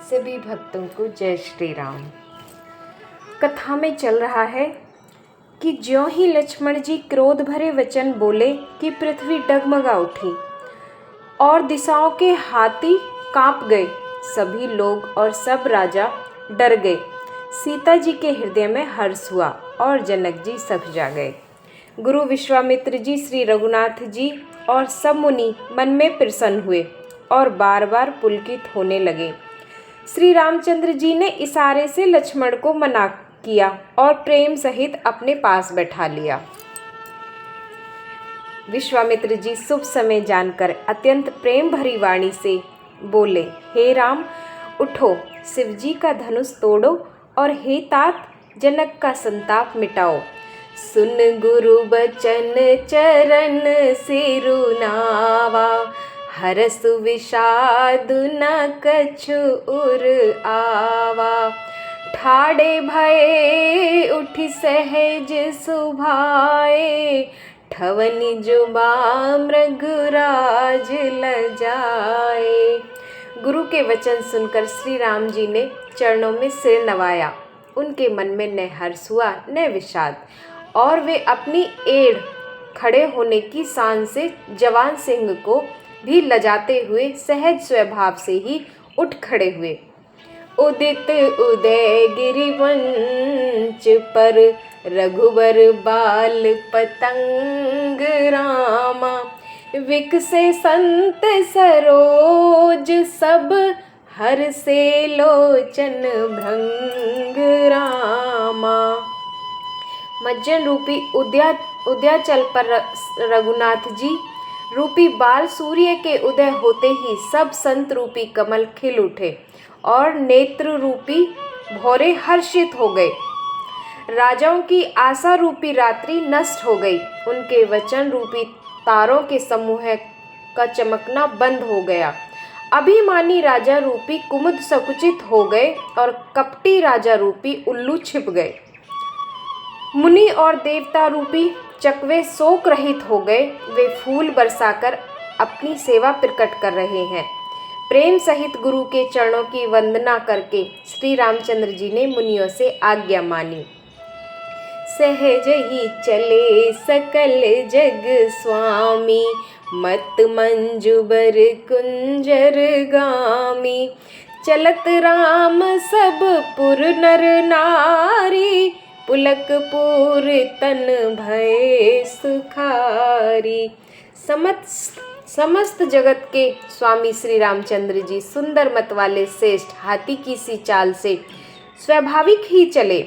सभी भक्तों को जय श्री राम। कथा में चल रहा है कि ज्यों ही लक्ष्मण जी क्रोध भरे वचन बोले कि पृथ्वी डगमगा उठी और दिशाओं के हाथी कांप गए। सभी लोग और सब राजा डर गए। सीता जी के हृदय में हर्ष हुआ और जनक जी सख जा गए। गुरु विश्वामित्र जी, श्री रघुनाथ जी और सब मुनि मन में प्रसन्न हुए और बार बार पुलकित होने लगे। श्री रामचंद्र जी ने इशारे से लक्ष्मण को मना किया और प्रेम सहित अपने पास बैठा लिया। विश्वामित्र जी शुभ समय जानकर अत्यंत प्रेम भरी वाणी से बोले, हे राम, उठो, शिवजी का धनुष तोड़ो और हे तात, जनक का संताप मिटाओ। सुन गुरु बचन चरण सिरुनावा, हरस विषाद न कछु उर आवा। ठाड़े भये उठि सहज सुभाए, ठवनि जुबा मृगराज लजाए। गुरु के वचन सुनकर श्री राम जी ने चरणों में सिर नवाया। उनके मन में न हर्ष हुआ न विषाद, और वे अपनी एड़ खड़े होने की शान से जवान सिंह को भी लजाते हुए सहज स्वभाव से ही उठ खड़े हुए। उदित उदय गिरिवंच पर, रघुबर बाल पतंग रामा। विकसे संत सरोज सब, हर से लोचन भृंग रामा। मज्जन रूपी उदयाचल पर रघुनाथ जी रूपी बाल सूर्य के उदय होते ही सब संत रूपी कमल खिल उठे और नेत्र रूपी भौरे हर्षित हो गए। राजाओं की आशा रूपी रात्रि नष्ट हो गई। उनके वचन रूपी तारों के समूह का चमकना बंद हो गया। अभिमानी राजा रूपी कुमुद संकुचित हो गए और कपटी राजा रूपी उल्लू छिप गए। मुनि और देवता रूपी चकवे शोक रहित हो गए। वे फूल बरसाकर अपनी सेवा प्रकट कर रहे हैं। प्रेम सहित गुरु के चरणों की वंदना करके श्री रामचंद्र जी ने मुनियों से आज्ञा मानी। सहज ही चले सकल जग स्वामी, मत मंजुबर कुंजर गामी। चलत राम सब पुर नर नारी, पुलक पूर तन भय सुखारी। समस्त जगत के स्वामी श्री रामचंद्र जी सुंदर मत वाले श्रेष्ठ हाथी की सी चाल से स्वाभाविक ही चले।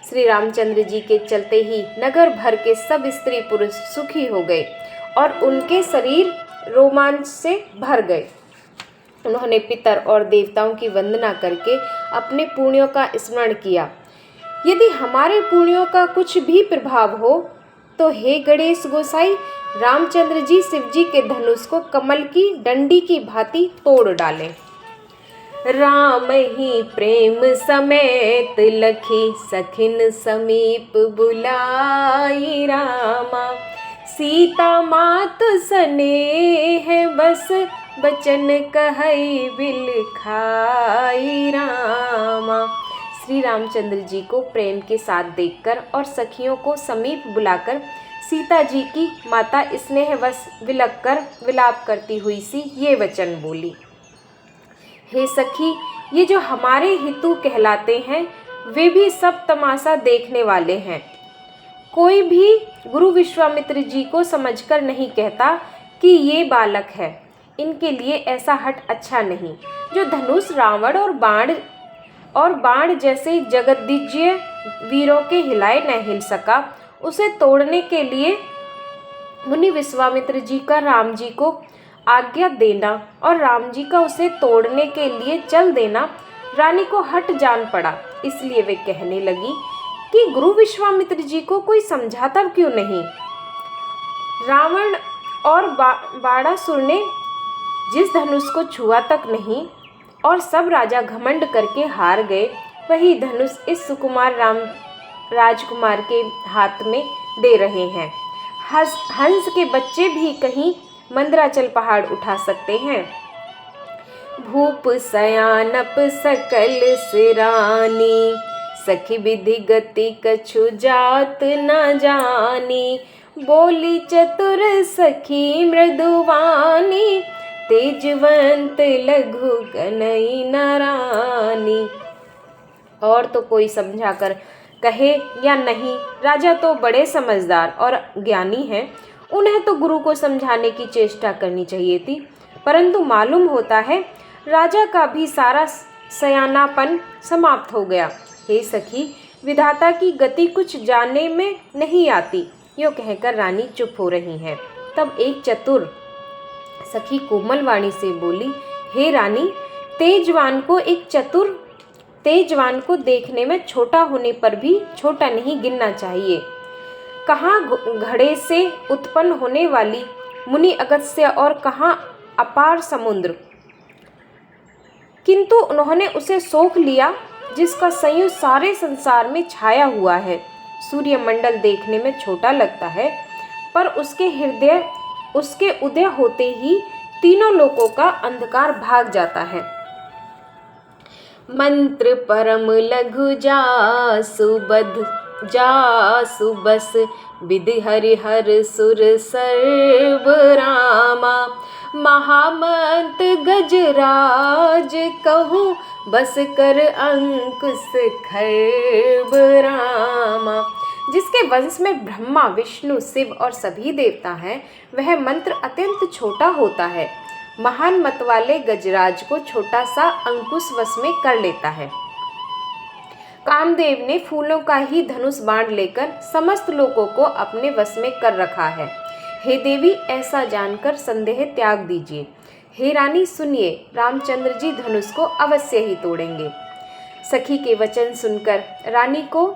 श्री रामचंद्र जी के चलते ही नगर भर के सब स्त्री पुरुष सुखी हो गए और उनके शरीर रोमांच से भर गए। उन्होंने पितर और देवताओं की वंदना करके अपने पुण्यों का स्मरण किया। यदि हमारे पुण्यों का कुछ भी प्रभाव हो तो हे गणेश गोसाई, रामचंद्र जी शिवजी के धनुष को कमल की डंडी की भांति तोड़ डालें। राम ही प्रेम समेत लखी, सखिन समीप बुलाई रामा। सीता मात स्नेह बस, बचन कहई बिलखाई रामा। श्री रामचंद्र जी को प्रेम के साथ देखकर और सखियों को समीप बुलाकर सीता जी की माता स्नेहवश विलक कर विलाप करती हुई सी ये वचन बोली, हे सखी, ये जो हमारे हितु कहलाते हैं वे भी सब तमाशा देखने वाले हैं। कोई भी गुरु विश्वामित्र जी को समझकर नहीं कहता कि ये बालक है। इनके लिए ऐसा हठ अच्छा नहीं। जो धनुष रावण और बाण जैसे जगद्दिज्य वीरों के हिलाए न हिल सका, उसे तोड़ने के लिए मुनि विश्वामित्र जी का राम जी को आज्ञा देना और राम जी का उसे तोड़ने के लिए चल देना रानी को हट जान पड़ा। इसलिए वे कहने लगी कि गुरु विश्वामित्र जी को कोई समझाता क्यों नहीं। रावण और बाणासुर ने जिस धनुष को छुआ तक नहीं और सब राजा घमंड करके हार गए, वही धनुष इस सुकुमार राजकुमार के हाथ में दे रहे हैं। हंस के बच्चे भी कहीं मंदराचल पहाड़ उठा सकते हैं। भूप सयानप सकल सिरानी, सखी विधि गति कछु जात न जानी, बोली चतुर सखी मृदुवानी, तेजवंत लघु कनई नारानी। और तो कोई समझा कर कहे या नहीं, राजा तो बड़े समझदार और ज्ञानी हैं, उन्हें तो गुरु को समझाने की चेष्टा करनी चाहिए थी, परंतु मालूम होता है राजा का भी सारा सयानापन समाप्त हो गया। हे सखी, विधाता की गति कुछ जानने में नहीं आती। यो कहकर रानी चुप हो रही है। तब एक चतुर सखी कोमल वाणी से बोली, हे रानी, तेजवान को देखने में छोटा होने पर भी छोटा नहीं गिनना चाहिए। कहाँ घड़े से उत्पन्न होने वाली मुनि अगस्त्य और कहाँ अपार समुद्र, किंतु उन्होंने उसे सोख लिया जिसका संयुक्त सारे संसार में छाया हुआ है। सूर्यमंडल देखने में छोटा लगता है, पर उसके उदय होते ही तीनों लोकों का अंधकार भाग जाता है। मंत्र परम लघु जासु बस, विधि हरिहर सुर सर्व रामा, महामंत गजराज कहूँ, बस कर अंकुश खर्ब रामा। जिसके वंश में ब्रह्मा, विष्णु, शिव और सभी देवता हैं, वह मंत्र अत्यंत छोटा होता है। महान मत वाले गजराज को छोटा सा अंकुश वश में कर लेता है। कामदेव ने फूलों का ही धनुष बाण लेकर समस्त लोगों को अपने वश में कर रखा है। हे देवी, ऐसा जानकर संदेह त्याग दीजिए। हे रानी सुनिए, रामचंद्र जी धनुष को अवश्य ही तोड़ेंगे। सखी के वचन सुनकर रानी को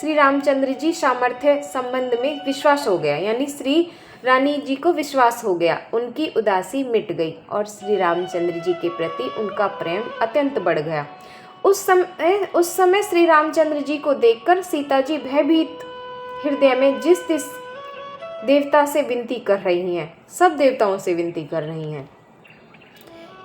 श्री रामचंद्र जी सामर्थ्य संबंध में विश्वास हो गया, यानी श्री रानी जी को विश्वास हो गया। उनकी उदासी मिट गई और श्री रामचंद्र जी के प्रति उनका प्रेम अत्यंत बढ़ गया। उस समय श्री रामचंद्र जी को देखकर सीता जी भयभीत हृदय में जिस देवता से विनती कर रही हैं, सब देवताओं से विनती कर रही हैं,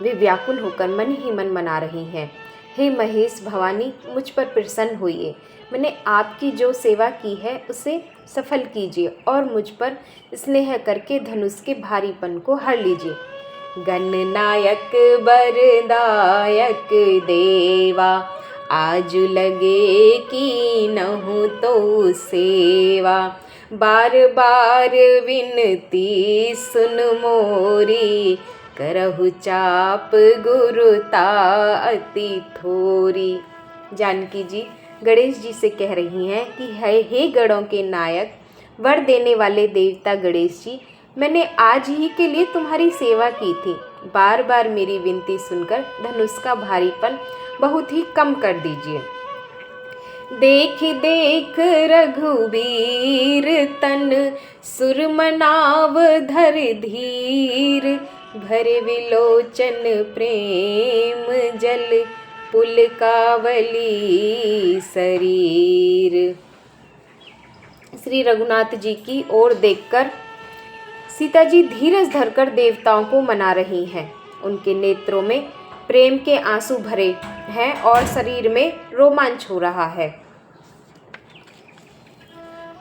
वे व्याकुल होकर मन ही मन मना रही हैं। हे महेश भवानी, मुझ पर प्रसन्न होइए। मैंने आपकी जो सेवा की है उसे सफल कीजिए और मुझ पर स्नेह करके धनुष के भारीपन को हर लीजिए। गणनायक बरदायक देवा, आज लगे कि नहु तो सेवा, बार बार विनती सुन मोरी, करहु चाप गुरुता अति थोरी। जानकी जी गणेश जी से कह रही हैं कि हे गणों के नायक, वर देने वाले देवता गणेश जी, मैंने आज ही के लिए तुम्हारी सेवा की थी। बार बार मेरी विनती सुनकर धनुष का भारीपन बहुत ही कम कर दीजिए। देख देख रघुवीर तन, सुरमनाव धर धीर, भरे विलोचन प्रेम जल, पुलकावली शरीर। श्री रघुनाथ जी की ओर देखकर सीता जी धीरज धरकर देवताओं को मना रही हैं। उनके नेत्रों में प्रेम के आंसू भरे हैं और शरीर में रोमांच हो रहा है।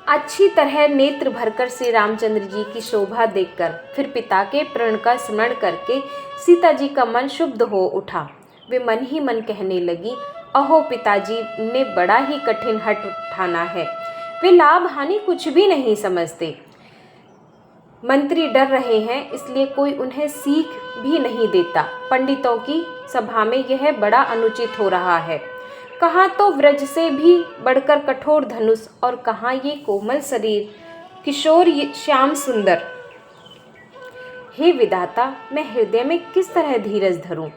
अच्छी तरह नेत्र भरकर श्री रामचंद्र जी की शोभा देखकर फिर पिता के प्रण का स्मरण करके सीता जी का मन शुद्ध हो उठा। वे मन ही मन कहने लगी, अहो पिताजी ने बड़ा ही कठिन हठ ठाना है। वे लाभ हानि कुछ भी नहीं समझते। मंत्री डर रहे हैं, इसलिए कोई उन्हें सीख भी नहीं देता। पंडितों की सभा में यह बड़ा अनुचित हो रहा है। कहाँ तो व्रज से भी बढ़कर कठोर धनुष और कहाँ ये कोमल शरीर, किशोर श्याम सुंदर। हे विधाता, मैं हृदय में किस तरह धीरज धरूं?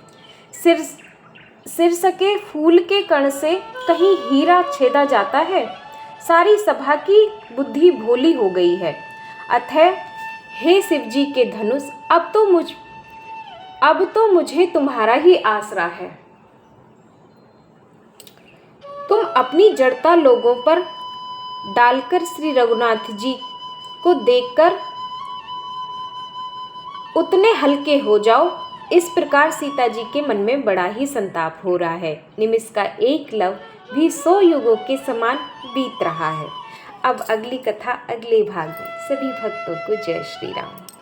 सिर सके फूल के कण से कहीं हीरा छेदा जाता है। सारी सभा की बुद्धि भोली हो गई है। अतः हे शिव जी के धनुष, अब तो मुझे तुम्हारा ही आसरा है। तुम अपनी जड़ता लोगों पर डालकर श्री रघुनाथ जी को देखकर उतने हल्के हो जाओ। इस प्रकार सीता जी के मन में बड़ा ही संताप हो रहा है। निमिष का एक लव भी 100 युगों के समान बीत रहा है। अब अगली कथा अगले भाग में। सभी भक्तों को जय श्री राम।